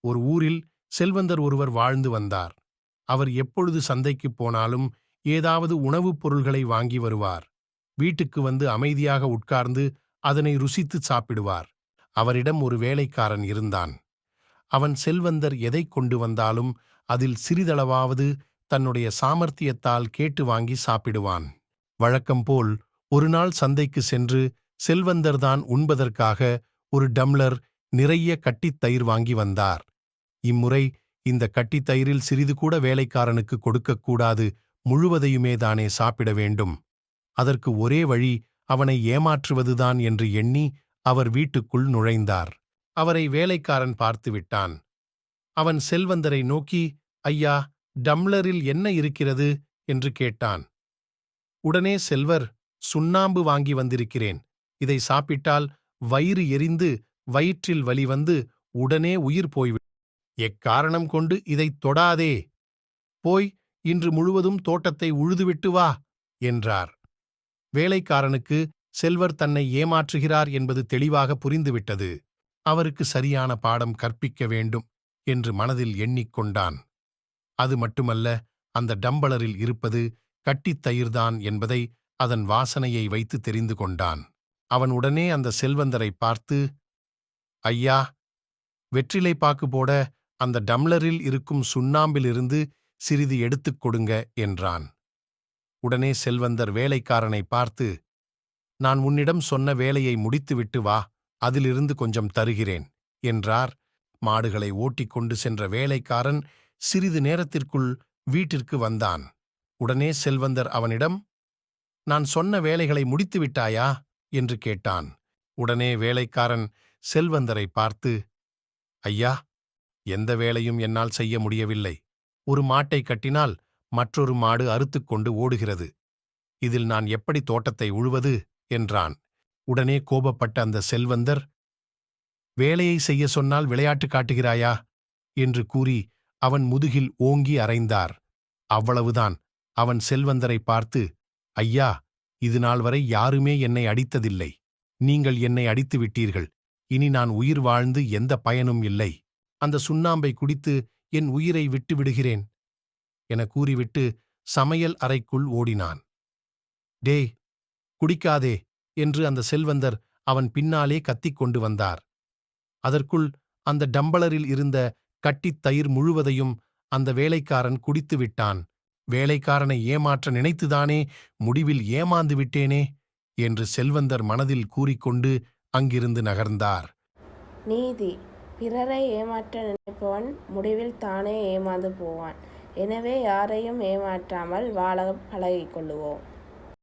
ஒரு ஊரில் செல்வந்தர் ஒருவர் வாழ்ந்து வந்தார். அவர் எப்பொழுது சந்தைக்குப் போனாலும் ஏதாவது உணவுப் பொருள்களை வாங்கி வருவார். வீட்டுக்கு வந்து அமைதியாக உட்கார்ந்து அதனை ருசித்து சாப்பிடுவார். அவரிடம் ஒரு வேலைக்காரன் இருந்தான். அவன் செல்வந்தர் எதைக் கொண்டு வந்தாலும் அதில் சிறிதளவாவது தன்னுடைய சாமர்த்தியத்தால் கேட்டு வாங்கி சாப்பிடுவான். வழக்கம்போல் ஒருநாள் சந்தைக்கு சென்று செல்வந்தர்தான் உண்பதற்காக ஒரு டம்ளர் நிறைய கட்டித் தயிர் வாங்கி வந்தார். இம்முறை இந்த கட்டித் தயிரில் சிறிது கூட வேலைக்காரனுக்கு கொடுக்கக்கூடாது, முழுவதையுமே தானே சாப்பிட வேண்டும். அதற்கு ஒரே வழி அவனை ஏமாற்றுவதுதான் என்று எண்ணி அவர் வீட்டுக்குள் நுழைந்தார். அவரை வேலைக்காரன் பார்த்துவிட்டான். அவன் செல்வந்தரை நோக்கி, ஐயா, டம்ளரில் என்ன இருக்கிறது என்று கேட்டான். உடனே செல்வர், சுண்ணாம்பு வாங்கி வந்திருக்கிறேன். இதை சாப்பிட்டால் வயிறு எரிந்து வயிற்றில் வலி வந்து உடனே உயிர் போய்விடும். எக்காரணம் கொண்டு இதைத் தொடாதே. போய் இன்று முழுவதும் தோட்டத்தை உழுதுவிட்டு வா என்றார். வேலைக்காரனுக்கு செல்வர் தன்னை ஏமாற்றுகிறார் என்பது தெளிவாக புரிந்துவிட்டது. அவருக்கு சரியான பாடம் கற்பிக்க வேண்டும் என்று மனதில் எண்ணிக்கொண்டான். அது மட்டுமல்ல, அந்த டம்பளரில் இருப்பது கட்டித் தயிர்தான் என்பதை அதன் வாசனையை வைத்து தெரிந்து கொண்டான். அவன் உடனே அந்த செல்வந்தரை பார்த்து, ஐயா, வெற்றிலை பாக்கு போட அந்த டம்ளரில் இருக்கும் சுண்ணாம்பிலிருந்து சிறிது எடுத்துக் கொடுங்க என்றான். உடனே செல்வந்தர் வேலைக்காரனை பார்த்து, நான் உன்னிடம் சொன்ன வேலையை முடித்துவிட்டு வா, அதிலிருந்து கொஞ்சம் தருகிறேன் என்றார். மாடுகளை ஓட்டிக்கொண்டு சென்ற வேலைக்காரன் சிறிது நேரத்திற்குள் வீட்டிற்கு வந்தான். உடனே செல்வந்தர் அவனிடம், நான் சொன்ன வேலைகளை முடித்துவிட்டாயா என்று கேட்டான். உடனே வேலைக்காரன் செல்வந்தரை பார்த்து, ஐயா, எந்த வேலையும் என்னால் செய்ய முடியவில்லை. ஒரு மாட்டை கட்டினால் மற்றொரு மாடு அறுத்துக்கொண்டு ஓடுகிறது. இதில் நான் எப்படி தோட்டத்தை உழுவது என்றான். உடனே கோபப்பட்ட அந்த செல்வந்தர், வேலையை செய்ய சொன்னால் விளையாட்டு காட்டுகிறாயா என்று கூறி அவன் முதுகில் ஓங்கி அறைந்தார். அவ்வளவுதான். அவன் செல்வந்தரை பார்த்து, ஐயா, இதுநாள் வரை யாருமே என்னை அடித்ததில்லை. நீங்கள் என்னை அடித்து விட்டீர்கள். இனி நான் உயிர் வாழ்ந்து எந்த பயனும் இல்லை. அந்த சுண்ணாம்பை குடித்து என் உயிரை விட்டு விடுகிறேன் என கூறிவிட்டு சமையல் அறைக்குள் ஓடினான். டே, குடிக்காதே என்று அந்த செல்வந்தர் அவன் பின்னாலே கத்திக் கொண்டு வந்தார். அதற்குள் அந்த டம்பளரில் இருந்த கட்டித் தயிர் முழுவதையும் அந்த வேலைக்காரன் குடித்து விட்டான். வேலைக்காரனை ஏமாற்ற நினைத்துதானே முடிவில் ஏமாந்து விட்டேனே என்று செல்வந்தர் மனதில் கூறிக்கொண்டு அங்கிருந்து நகர்ந்தார். நீதி: பிறரை ஏமாற்ற நினைப்பவன் முடிவில் தானே ஏமாந்து போவான். எனவே யாரையும் ஏமாற்றாமல் வாழ பழகிக்கொள்ளுவோம்.